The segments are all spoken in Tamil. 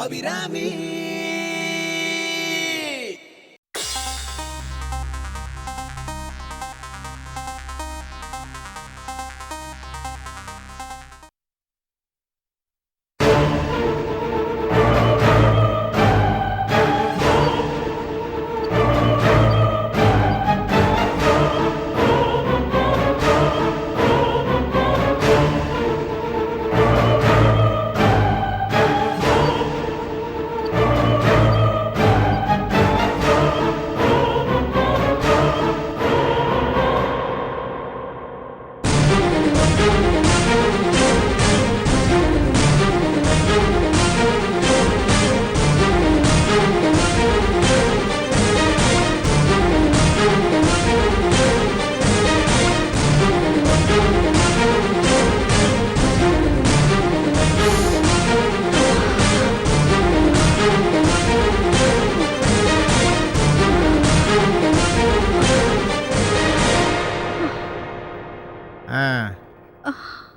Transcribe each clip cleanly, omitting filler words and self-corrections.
அபிராமி.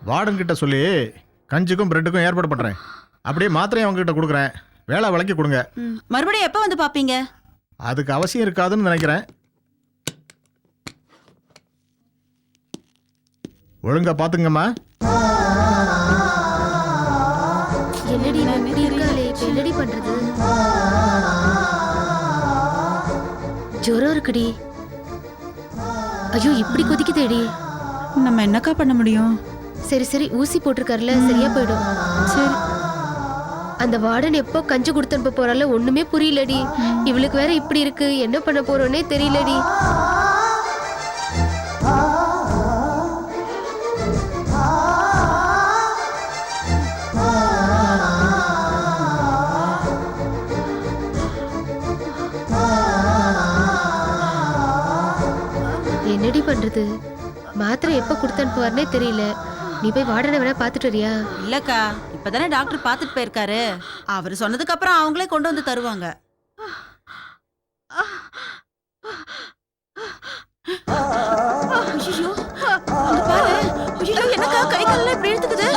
வார்டன் கிட்ட சொல்லி கஞ்சிக்கும் பிரெட்டுக்கும் ஏற்பாடு பண்றேன். அப்படியே மாத்திரையும் அவங்க கிட்ட கொடுக்குறேன். வேலை விளக்கி கொடுங்க. மறுபடியும் எப்போ வந்து பாப்பீங்க? அதுக்கு அவசியம் இருக்காதுன்னு நினைக்கிறேன். ஒழுங்கா பாத்துங்கம்மா. என்னடி என்னடி பண்றது? ஜுரம் இருக்குடி. ஐயோ இப்படி கொதிக்குதேடி. நம்ம என்னக்கா பண்ண முடியும்? சரி சரி ஊசி போட்டிருக்காருல, சரியா போயிடும். சரி. அந்த வார்டன் எப்போ கஞ்சி கொடுத்து அனுப்ப போறால ஒண்ணுமே புரியலடி. இவளுக்கு வேற இப்படி இருக்கு, என்ன பண்ண போறோன்னே தெரியலடி. என்னடி பண்றது? மாத்திரை எப்ப கொடுத்து அனுப்புவார்னே தெரியல. நீ போய் வார்டனை வேணா பாத்துட்டு வரியா? இல்லக்கா, இப்பதானே டாக்டர் பாத்துட்டு போயிருக்காரு. அவர் சொன்னதுக்கு அப்புறம் அவங்களே கொண்டு வந்து தருவாங்க. ஐயோ, அங்க பாரு. ஐயோ, என்னக்கா கை கால்ல இப்படி இழுத்துக்குது?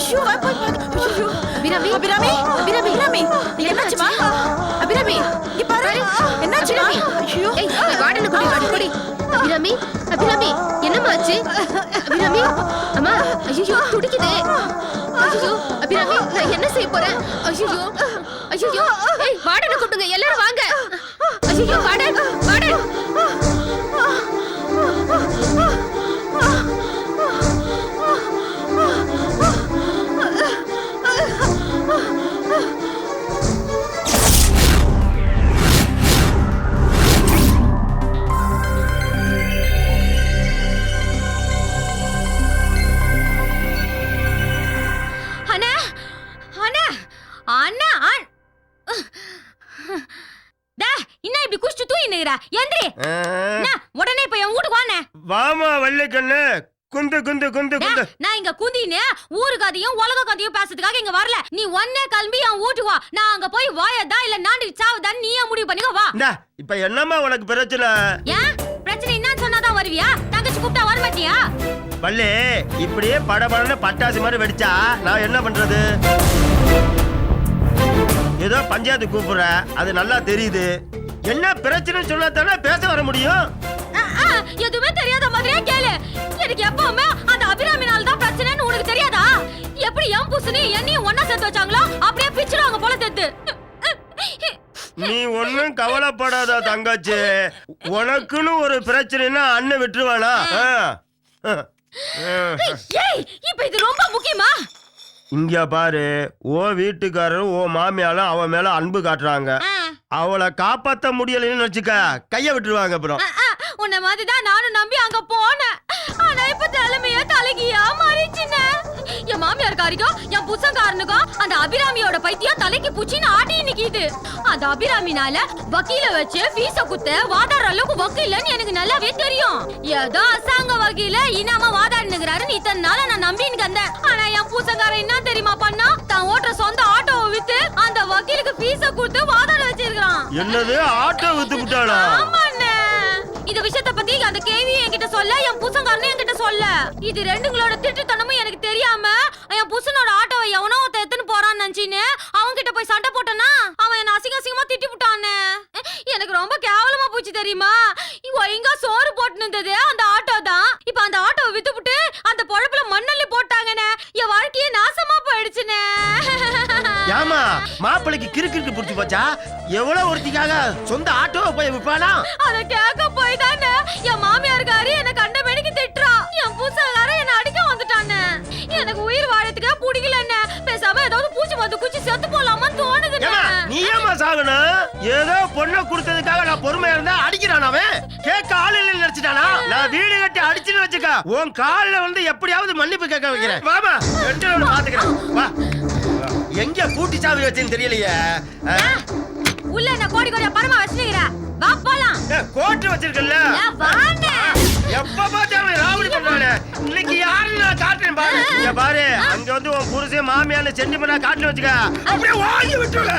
ஐயோ, வா போய் பாரு. ஐயோ, அபிராமி அபிராமி, அபிராமி, அபிராமி, என்னாச்சுமா? அபிராமி, இங்க பாரு. என்னாச்சுமா? ஐயோ, ஏய் வார்டனை கூட்டி போடி. அபிராமி, அபிராமி, என்னமாச்சு? அபிராமி, அம்மா, ஐயோ துடிக்குதே. ஐயோ அபிராமி, நான் என்ன செய்ய போறேன்? ஐயோ ஐயோ, ஏய் வார்டனை கூட்டுங்க, எல்லாரும் வாங்க. ஐயோ வார்டன், வார்டன். உடனே போய் வீட்டுக்கு வானே. வாமா வள்ளிக்கண்ணு, குந்து குந்து குந்து குந்து. நான் இங்க குந்தின்னு ஊரு கதையும் உலக கதையும் பேசுறதுக்காக இங்க வரல. நீ ஒன்னே கிளம்பி என் வீட்டுக்கு வா. நான் அங்க போய் வாயதா இல்ல நாண்டி சாவுதான் நீயே முடிவு பண்ணிக்கோ. வா. இப்ப என்னம்மா உனக்கு பிரச்சனை? ஏன் பிரச்சனை என்ன சொன்னாதான் வருவியா? தங்கச்சி கூப்பிட்டா வர மாட்டியா? வள்ளி, இப்படியே படபடன்னு பட்டாசு மாதிரி வெடிச்சா நான் என்ன பண்றது? ஏதோ பஞ்சாயத்து கூப்பிடுற, அது நல்லா தெரியுது. என்ன பிரச்சனை சொன்னா தானே பேச வர முடியும். எதுவுமே தெரியாத மாதிரியே கேளு. எனக்கு எப்பவுமே அந்த அபிராமினால தான் பிரச்சனைன்னு உனக்கு தெரியாதா? எப்படி என் புசுனி என்னையும் ஒன்னா சேர்த்து வச்சாங்களோ அப்படியே பிச்சிடுவாங்க போல தெரியுது. நீ ஒன்னும் கவலைப்படாத தங்கச்சி. உனக்குன்னு ஒரு பிரச்சனைனா அண்ணன் விட்டுருவானா? இப்ப இது ரொம்ப முக்கியமா? இங்க பாரு, ஓ வீட்டுக்காரரும் ஓ மாமியாலும் அவன் மேல அன்பு காட்டுறாங்க. அவளை காப்பாத்த முடியலன்னு வச்சுக்க, கைய விட்டுருவாங்க. அப்புறம் உன்ன மாதிரிதான் நானும் நம்பி அங்க போனேன். ஆனா இப்ப தலைமையா தலைகியா மாறிச்சுன்னு. என் மாமியார்காரிக்கும் என் புசங்காரனுக்கும் அந்த அபிராமியோட பைத்தியம் தலைக்கு பூச்சின்னு ஆட்டி நிக்கிது. அந்த அபிராமினால வக்கீல வச்சு ஃபீஸ குத்த வாதாடுற அளவுக்கு வக்கீலன்னு எனக்கு நல்லாவே தெரியும். ஏதோ அசாங்க வக்கீல இனாம வாதாடுனுங்கிறாருன்னு இத்தனை நாள நான் நம்பின்னு வந்தேன். ஆனா என் புசங்காரன் என்ன தெரியுமா பண்ணா? தான் ஓட்டுற சொந்த ஆட்டோவை வித்து அந்த வக்கீலுக்கு ஃபீஸ கொடுத்து வாதாட வச்சிருக்கான். என்னது, ஆட்டோ வித்து விட்டாளா? ஆமாண்ணே. இந்த விஷயத்தை பத்தி அந்த கேவி என்கிட்ட சொல்ல, என் புசங்காரனும் என்கிட்ட சொல்ல. இது ரெண்டுங்களோட திட்டுத்தனமும் எனக்கு தெரியாம என் புசனோட ஆட்டோவை எவனோ எடுத்துன்னு போறான் பேசுறான்னு நினைச்சின்னு அவங்க கிட்ட போய் சண்டை போட்டனா அவன் என்ன அசிங்க அசிங்கமா திட்டி விட்டானே. எனக்கு ரொம்ப கேவலமா போச்சு தெரியுமா. ஒழுங்கா சோறு போட்டு இருந்தது அந்த ஆட்டோ தான். இப்ப அந்த ஆட்டோவை வித்துப்புட்டு அந்த பொழப்புல மண்ணள்ளி போட்டாங்கன்னு என் வாழ்க்கையே நாசமா போயிடுச்சுனே. ஏமா மாப்பிளைக்கு கிறுக்கிறுக்கு புடிச்சு போச்சா? எவ்வளவு ஒருத்திக்காக சொந்த ஆட்டோவை போய் விற்பானா? அத கேட்க போய் தானே என் மாமியார்காரி என்ன கண்ட மேனிக்கு திட்டுறா. என் புருஷன்காரன் என்ன அடிக்க வந்துட்டானே. எனக்கு உயிர் வாழறதுக்கே பிடிக்கலன்னு பேசாம ஏதாவது பூச்சி மருந்து குச்சி செத்து போலாமான்னு தோணுதுன்னு. நீ ஏமா சாகணும்? ஏதோ பொண்ணை கொடுத்ததுக்காக நான் பொறுமையா இருந்தா அடிக்கிறான் அவன். கேட்க ஆள் இல்லைன்னு நினைச்சிட்டானா? நான் வீடு கட்டி அடிச்சுன்னு வச்சுக்க உன் கால்ல வந்து எப்படியாவது மன்னிப்பு கேட்க வைக்கிறேன். வாமா பாத்துக்கிறேன். வா எங்க பூட்டி சாவி வச்சுன்னு தெரியலையே. உள்ள என்ன கோடி கோடியா பரமா வச்சிருக்கிறேன். வா போலாம். கோட்டு வச்சிருக்கல வாங்க. எப்ப பார்த்தாலும் ராவடி பண்றானே. இன்னைக்கு யாருன்னு நான் காட்டுறேன் பாரு. இங்க பாரு அங்க வந்து உன் புருஷன் மாமியார்னு சென்டிமெண்டா காட்டுன்னு வச்சுக்க அப்படியே வாங்கி விட்டுருல.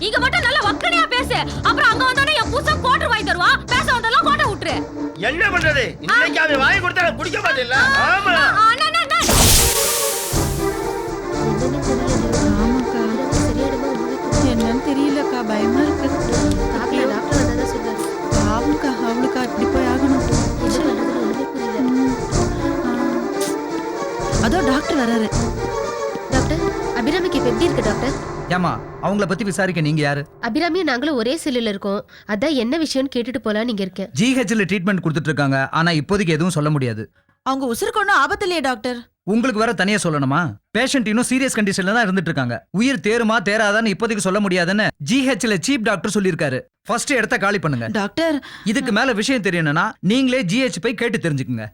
இங்க மட்டும் நல்லா வக்கனையா பேசு. அப்புறம் அங்க வந்தோனே என் புருஷன் கோட்டர் வாங்கி தருவான். பேச வந்தெல்லாம் கோட்டை விட்டுரு. என்ன பண்றது? இன்னைக்கு அவன் வாங்கி கொடுத்தா நான் குடிக்க மாட்டேன்ல. ஆமா என்னன்னு தெரியலக்கா, பயமா இருக்கு. டாக்டர் வந்தாதான் சொல்றாரு. அவளுக்கா இப்படி போய் ஆகணும். அதோ டாக்டர் வராரு. டாக்டர், அபிராமிக்கு இப்ப எப்படி இருக்கு டாக்டர்? ஏமா அவங்கள பத்தி விசாரிக்க நீங்க யாரு? அபிராமியும் நாங்களும் ஒரே செல்லுல இருக்கோம். அதான் என்ன விஷயம்னு கேட்டுட்டு போலான்னு இங்க இருக்கேன். ஜிஹெச்ல ட்ரீட்மெண்ட் கொடுத்துட்டு இருக்காங்க. ஆனா இப்போதைக்கு எதுவும் சொல்ல முடியாது. அவங்க உசுருக்கு ஒன்றும் ஆபத்து இல்லையே டாக்டர்? உங்களுக்கு வேற தனியா சொல்லணுமா? பேஷண்ட் இன்னும் சீரியஸ் கண்டிஷன்ல தான் இருந்துட்டு இருக்காங்க. உயிர் தேருமா தேராதான்னு இப்போதைக்கு சொல்ல முடியாதுன்னு ஜிஹெச்ல சீப் டாக்டர் சொல்லியிருக்காரு. ஃபர்ஸ்ட் இடத்த காலி பண்ணுங்க டாக்டர். இதுக்கு மேல விஷயம் தெரியணும்னா நீங்களே ஜிஹெச் போய் கேட்டு தெரிஞ்சுக்குங்க.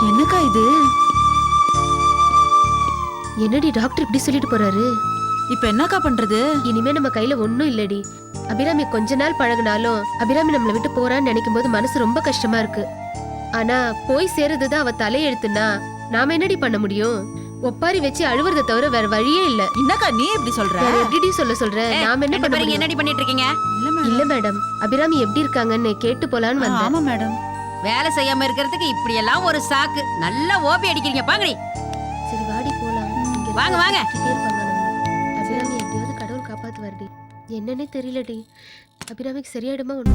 என்னக்கா இது? என்னடி டாக்டர் இப்படி சொல்லிட்டு போறாரு? இப்ப என்னக்கா பண்றது? இனிமே நம்ம கையில ஒண்ணும் இல்லடி. அபிராமி கொஞ்ச நாள் பழகினாலும் அபிராமி நம்மளை விட்டு போறான்னு நினைக்கும் போது மனசு ரொம்ப கஷ்டமா இருக்கு. ஆனா போய் சேருதுதான் அவ தலையெழுத்துனா நாம என்னடி பண்ண முடியும்? ஒப்பாரி வச்சு அழுவுறத தவிர வேற வழியே இல்ல. என்னக்கா நீ எப்படி சொல்ற? வேற எப்படிடி சொல்ற? நாம என்ன பண்ண முடியும்? என்னடி பண்ணிட்டு இருக்கீங்க? இல்ல மேடம், அபிராமி எப்படி இருக்காங்கன்னு கேட்டு போலான்னு வந்தேன். ஆமா மேடம். வேலை செய்யாம இருக்கிறதுக்கு இப்படி எல்லாம் ஒரு சாக்கு. நல்லா ஓபி அடிக்கிறீங்க பாங்கடி. சரி வாடி போலாம். வாங்க, வாங்க. அபிராமி எப்படியாவது கடவுள் காப்பாத்து வருடி. என்னன்னே தெரியலடி. அபிராமிக்கு சரியாயிடுமா ஒண்ணு?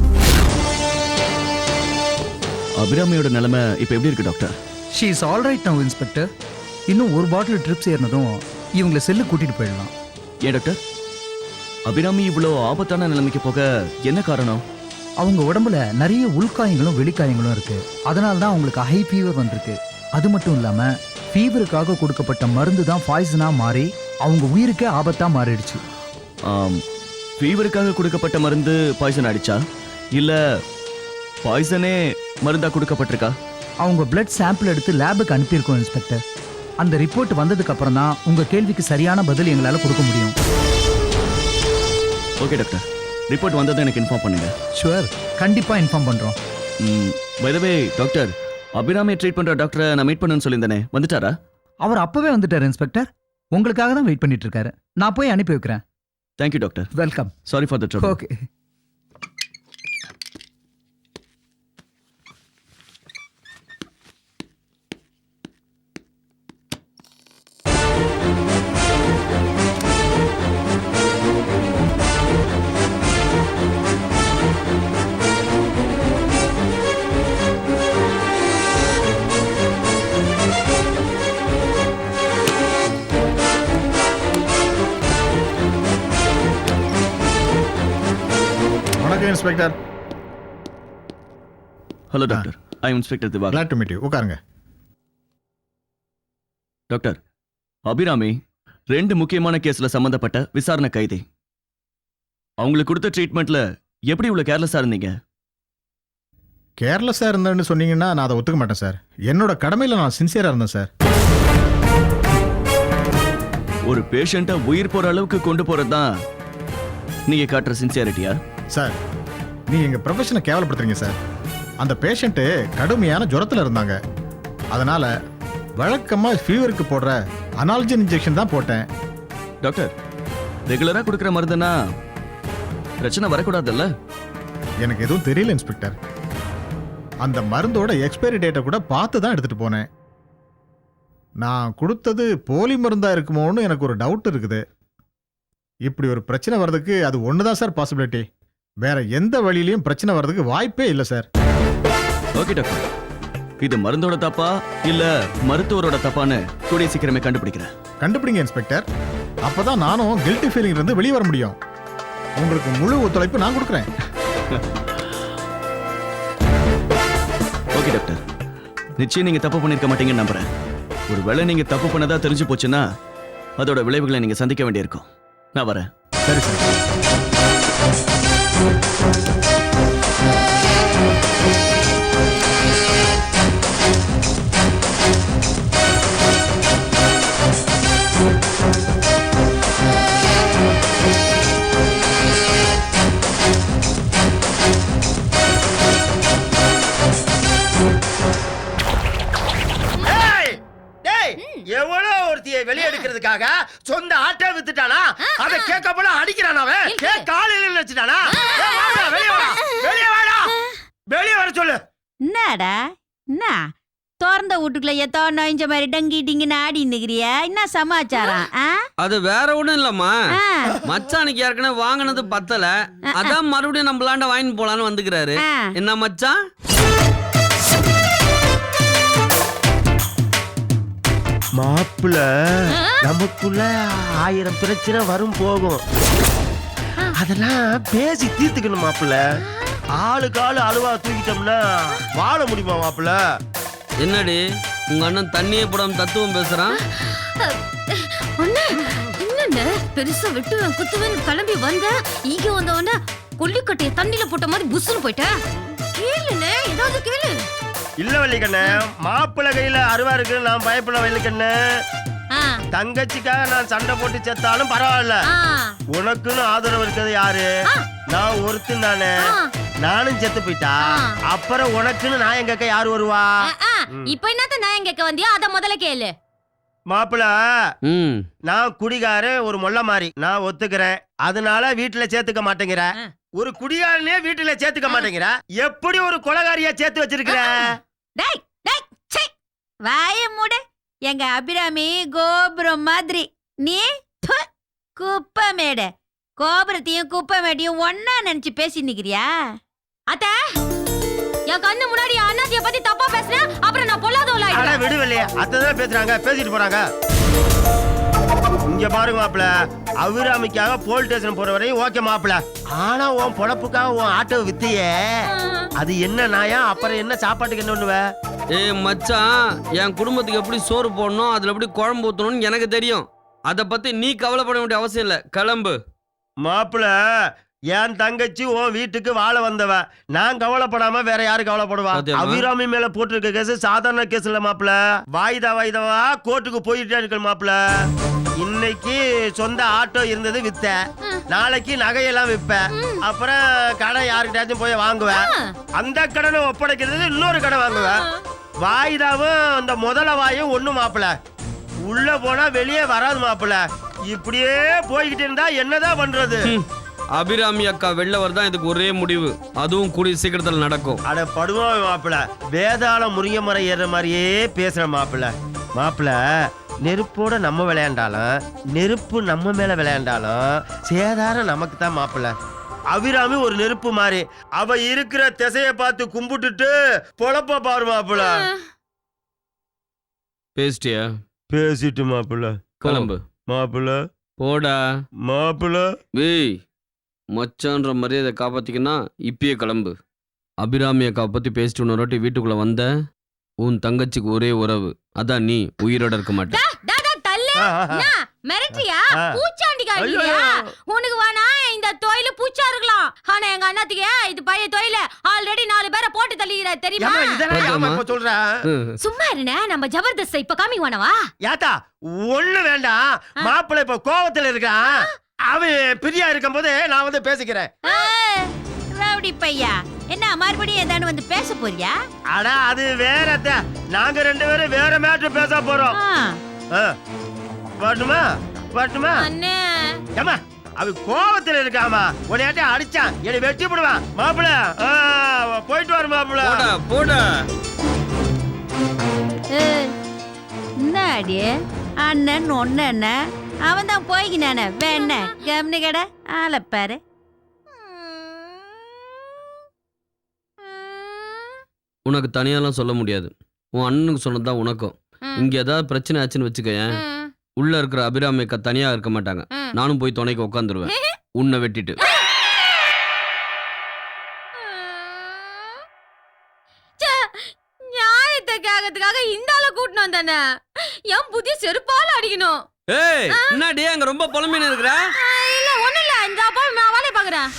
அபிராமியோட நிலைமை இப்ப எப்படி இருக்கு doctor? She is all right now inspector. இன்னும் ஒரு பாட்டில் ட்ரிப்ஸ் ஏறினதும் இவங்களை செல்லு கூட்டிட்டு போயிடலாம். ஏன் டாக்டர், அபிராமி இவ்வளோ ஆபத்தான நிலைமைக்கு போக என்ன காரணம்? அவங்க உடம்புல நிறைய உள்காயங்களும் வெளிக்காயங்களும் இருக்கு. அதனால தான் அவங்களுக்கு ஹை ஃபீவர் வந்திருக்கு. அது மட்டும் இல்லாம ஃபீவருக்காக கொடுக்கப்பட்ட மருந்து தான் பாய்சனா மாறி அவங்க உயிருக்கே ஆபத்தா மாறிடுச்சு. ஃபீவருக்காக கொடுக்கப்பட்ட மருந்து பாய்சன் ஆயிடுச்சா இல்ல பாய்சனே மருந்தா கொடுக்கப்பட்டிருக்கா? அவங்க பிளட் சாம்பிள் எடுத்து லேபுக்கு அனுப்பியிருக்கோம் இன்ஸ்பெக்டர். அந்த ரிப்போர்ட் வந்ததுக்கு அப்புறம் தான் உங்க கேள்விக்கு சரியான பதில் எங்களால கொடுக்க முடியும். ஓகே டாக்டர், ரிப்போர்ட் வந்ததை எனக்கு இன்ஃபார்ம் பண்ணுங்க. ஷுவர், கண்டிப்பா இன்ஃபார்ம் பண்றோம். By the way doctor, Abirami treat பண்ற டாக்டரை நான் மீட் பண்ணணும்னு சொல்லியிருந்தேனே, வந்துட்டாரா? அவர் அப்பவே வந்துட்டார் இன்ஸ்பெக்டர். உங்களுக்காக தான் வெயிட் பண்ணிட்டு இருக்காரு. நான் போய் அனுப்பி வைக்கிறேன். Thank you doctor. Welcome. Sorry for the trouble. Okay. வணக்கம் inspector. Hello doctor, I am inspector Diwakar. glad to meet you. உட்காருங்க. டாக்டர், அபிராமி 2 முக்கியமான கேஸ்ல சம்பந்தப்பட்ட விசாரணை கைதி. அவங்களுக்கு கொடுத்த ட்ரீட்மெண்ட்ல எப்படி இவ்வளவு கேர்லெஸ்ஸா இருந்தீங்க? கேர்லெஸ்ஸாக இருந்தேன்னு சொன்னீங்கன்னா நான் அதை ஒத்துக்க மாட்டேன் சார். என்னோட கடமையில் நான் சின்சியராக இருந்தேன் சார். ஒரு பேஷண்ட்டை உயிர் போற அளவுக்கு கொண்டு போறது தான் நீங்க காட்டுற சின்சியாரிட்டியா? சார், நீங்க எங்க ப்ரொஃபஷனை கேவலப்படுத்துறீங்க சார். அந்த பேஷண்ட்டு கடுமையான ஜுரத்தில் இருந்தாங்க. அதனால வழக்கமா ஃபீவருக்கு போடுற அனால்ஜின் இன்ஜெக்ஷன் தான் போட்டேன். டாக்டர், ரெகுலரா கொடுக்குற மருந்துனா பிரச்சனை வரக்கூடாதுல்ல? எனக்கு எதுவும் தெரியல இன்ஸ்பெக்டர். அந்த மருந்தோட எக்ஸ்பைரி டேட்டை கூட பார்த்து தான் எடுத்துட்டு போனேன். நான் கொடுத்தது போலி மருந்தா இருக்குமோன்னு எனக்கு ஒரு டவுட் இருக்குது. இப்படி ஒரு பிரச்சனை வர்றதுக்கு அது ஒன்று தான் சார் பாசிபிலிட்டி. வேற எந்த வழியிலையும் பிரச்சனை வர்றதுக்கு வாய்ப்பே இல்லை சார். ஓகே டாக்டர், இது மருந்தோட தப்பா இல்ல மருத்துவரோட தப்பான்னு கூடிய சீக்கிரமே கண்டுபிடிக்கிறேன். கண்டுபிடிங்க இன்ஸ்பெக்டர். அப்பதான் நானும் கில்ட்டி ஃபீலிங் இருந்து வெளியே வர முடியும். உங்களுக்கு முழு ஒத்துழைப்பு நான் கொடுக்குறேன். ஓகே டாக்டர், நிச்சயம் நீங்க தப்பு பண்ணிருக்க மாட்டீங்கன்னு நம்புறேன். ஒருவேளை நீங்க தப்பு பண்ணதா தெரிஞ்சு போச்சுன்னா அதோட விளைவுகளை நீங்க சந்திக்க வேண்டியிருக்கும். நான் வரேன். சரி சார். எவ்வளவு ஒருத்தியை வெளியெடுக்கிறதுக்காக சொந்த ஆட்டை வித்துட்டானா? அதை கேட்க போல அடிக்கிறான் அவன். காலையில நினைச்சிட்டானா? வெளியே வாடா, வெளியே வாடா, வெளியே வர சொல்லு. என்னடா என்ன திறந்த வீட்டுக்குள்ள ஏதோ நோய்ஞ்ச மாதிரி டங்கிட்டிங்கன்னு ஆடி நிக்கிறியா? என்ன சமாச்சாரம்? அது வேற ஒண்ணும் இல்லம்மா, மச்சானுக்கு ஏற்கனவே வாங்கினது பத்தல, அதான் மறுபடியும் நம்மளாண்ட வாங்கிட்டு போலான்னு வந்துக்கிறாரு. என்ன மச்சான்? மாப்பிள நமக்குள்ள 1000 பிரச்சனை வரும் போகும். அதெல்லாம் பேசி தீர்த்துக்கணும் மாப்பிள. ஆளுக்கு ஆளு அழுவா தூக்கிட்டோம்னா வாழ முடியுமா மாப்பிள? என்னடி உங்க அண்ணன் தண்ணியே போடாம தத்துவம் பேசுறான்? என்ன பெருசா வெட்டுவேன் குத்துவேன் கிளம்பி வந்த இங்க வந்தவன கொல்லிக்கட்டைய தண்ணியில போட்ட மாதிரி புஸ்ஸுன்னு போயிட்டேன். கேளுண்ணே, ஏதாவது கேளு. இல்ல வள்ளிக்கண்ணு, மாப்பிள்ளை கையில அருவா இருக்கு, நான் பயப்பட வள்ளிக்கண்ணு. தங்கச்சிக்காக நான் சண்டை போட்டு செத்தாலும் பரவாயில்ல. உனக்குன்னு ஆதரவு இருக்கிறது யாரு? நான் ஒருத்தன் தானே. நானும் செத்து போயிட்டா அப்புறம் உனக்குன்னு நான் கேட்க யாரு வருவா? இப்ப என்னத்த நான் கேட்க வந்தியா? அத முதல்ல கேளு. மாப்பிள, நான் குடிகாரன், ஒரு மொள்ள மாதிரி நான் ஒத்துக்கிறேன். அதனால வீட்டுல சேர்த்துக்க மாட்டேங்கிற. ஒரு குடிகாரனே வீட்டுல சேர்த்துக்க மாட்டேங்கிற, எப்படி ஒரு கொலைகாரியா சேர்த்து வச்சிருக்கிற? வாய மூடு. எங்க அபிராமி கோபுரம் மாதிரி, நீ குப்பை மேடு. கோபுரத்தையும் குப்பை மேடையும் ஒன்னா நினைச்சு பேசி நிக்கிறியா? அத்த என் கண்ணு முன்னாடி அண்ணாத்திய பத்தி தப்பா பேசுன, அப்புறம் நான் பொல்லாதவளா ஆயிடுவேன். அட விடுவலையே, அத்ததான் பேசுறாங்க, பேசிட்டு போறாங்க. இங்க பாருங்க மாப்பிள, அபிராமிக்காக போலீஸ் ஸ்டேஷன் போற வரையும் ஓகே மாப்பிள. ஆனா உன் பொழப்புக்காக உன் ஆட்டோ வித்தியே, அது என்ன நாயா? அப்புறம் என்ன சாப்பாட்டுக்கு என்ன பண்ணுவ? மச்சான், என் குடும்பத்துக்கு எப்படி சோறு போடணும், அதுல எப்படி குழம்பு ஊத்தணும்னு எனக்கு தெரியும். அத பத்தி நீ கவலைப்பட வேண்டிய அவசியம் இல்ல. கிளம்பு மாப்பிள. என் தங்கச்சி உன் வீட்டுக்கு வாழ வந்தவ, நான் கவலைப்படாம வேற யாரு கவலைப்படுவா? அபிராமி மேல போட்டிருக்க கேஸ் சாதாரண கேஸ் இல்ல மாப்பிள. வாய்தாவா கோர்ட்டுக்கு போயிட்டே இருக்கு மாப்பிள. இன்னைக்கு சொந்த ஆட்டோ இருந்தது வித்த, நாளைக்கு நகையெல்லாம் விற்ப, அப்புறம் கடை யாருக்கிட்டாச்சும் போய் வாங்குவேன். அந்த கடனை ஒப்படைக்கிறது இன்னொரு கடை வாங்குவேன். வாய்தாவும் அந்த முதல வாயும் ஒண்ணு மாப்பிள. உள்ள போனா வெளியே வராது மாப்பிள. இப்படியே போய்கிட்டு இருந்தா என்னதான் பண்றது? அபிராமி அக்கா வெளில வரதான் இதுக்கு ஒரே முடிவு. அதுவும் கூடிய சீக்கிரத்தில் நடக்கும். அட படுவா மாப்பிள, வேதாள முருங்கை மரம் ஏற மாதிரியே பேசுற மாப்பிள. மாப்பிள, நெருப்போட நம்ம விளையாண்டாலும் நெருப்பு நம்ம மேல விளையாண்டாலும் சேதாரம் நமக்கு தான் மாப்பிள. அபிராமி ஒரு நெருப்பு மாதிரி, அவ இருக்கிற திசைய பார்த்து கும்பிட்டுட்டு பொழப்ப பாரு மாப்பிள. பேசிட்டியா? பேசிட்டு மாப்பிள. கிளம்பு மாப்பிள. போடா மாப்பிள. வேய், மச்சான்ற மரியாதை காப்பாத்திக்கன்னா இப்பயே கிளம்பு. அபிராமி அக்கா பத்தி பேசிட்டு இன்னொரு வாட்டி வீட்டுக்குள்ள வந்த, உன் தங்கச்சிக்கு ஒரே உறவு, அதான் நீ உயிரோட இருக்க மாட்டேன். மிரட்டியா? பூச்சாண்டிக்கா இல்லையா? உனக்கு வேணா இந்த தொழில பூச்சா இருக்கலாம். ஆனா எங்க அண்ணாத்துக்கு இது பழைய தொழில ஆல்ரெடி 4 பேரை போட்டு தள்ளிக்கிற தெரியுமா? சும்மா இருண்ணே, நம்ம ஜபர்தஸ்த் இப்ப காமிக்குவானவா? யாத்தா ஒண்ணு வேண்டாம். மாப்பிள்ளை இப்ப கோவத்துல இருக்கான். அவன் பிரியா இருக்கும் போது நான் வந்து பேசிக்கிறேன். ரவுடி பையா, என்ன மறுபடியும் ஏதானு வந்து பேச போறியா? அடா அது வேற. நாங்க 2 பேரும் வேற மேட்ரு பேச போறோம். வரட்டுமா? வரட்டுமா? ஏமா அவ கோவத்துல இருக்காமா, உன்னையாட்ட அடிச்சான், என்னை வெட்டி போடுவான். மாப்பிள போயிட்டு வர மாப்பிள. போடா என்ன என்னாடி அண்ணன் ஒன்னு அவன் தான் போய்கினானே வேண கம்னு கடை ஆளப்பாரு. உனக்கு தனியாலாம் சொல்ல முடியாது. உன் அண்ணனுக்கு சொன்னதுதான் உனக்கும். இங்க ஏதாவது பிரச்சனை ஆச்சுன்னு வச்சுக்கேன், உள்ள இருக்கிற அபிராமி அக்கா தனியா இருக்க மாட்டாங்க. நானும் போய் துணைக்கு உட்காந்துருவேன் உன்னை வெட்டிட்டு. நியாயத்தை கேட்கறதுக்காக இந்த ஆளை கூட்டினு வந்தானே, என் புதிய செருப்பால அடிக்கணும். ஏய் என்னடி அங்க ரொம்ப புலம்பின்னு இருக்கிற? இல்ல ஒண்ணு இல்ல, இந்த அப்பா நான் வேலையை பாக்குறேன்.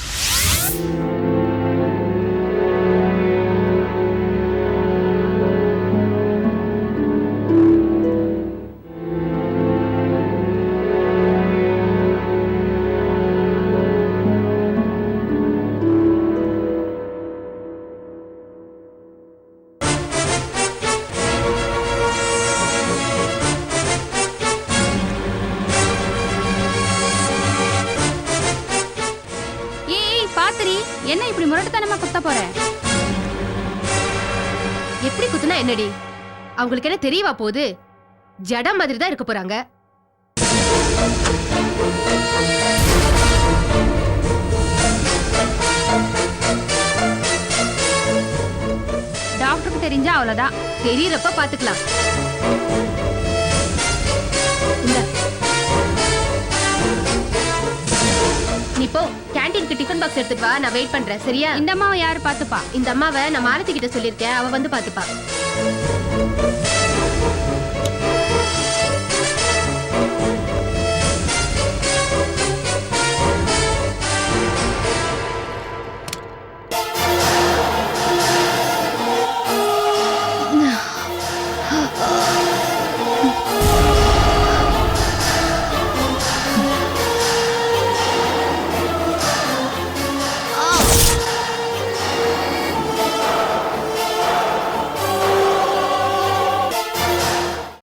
என்ன இப்படி முரட்டுத்தனமா குத்த போற? எப்படி குத்துனா என்னடி? அவங்களுக்கு என்ன தெரியவா போகுது? ஜடம் மாதிரி தான் இருக்க போறாங்க. டாக்டருக்கு தெரிஞ்சா அவ்வளவுதான். தெரியறப்ப பாத்துக்கலாம். நீ போ, கேண்டீனுக்கு டிஃபன் பாக்ஸ் எடுத்துட்டு வா, நான் வெயிட் பண்றேன். சரியா? இந்த அம்மாவை யாரு பாத்துப்பா? இந்த அம்மாவை நான் மாலதி கிட்ட சொல்லிருக்கேன், அவ வந்து பாத்துப்பா.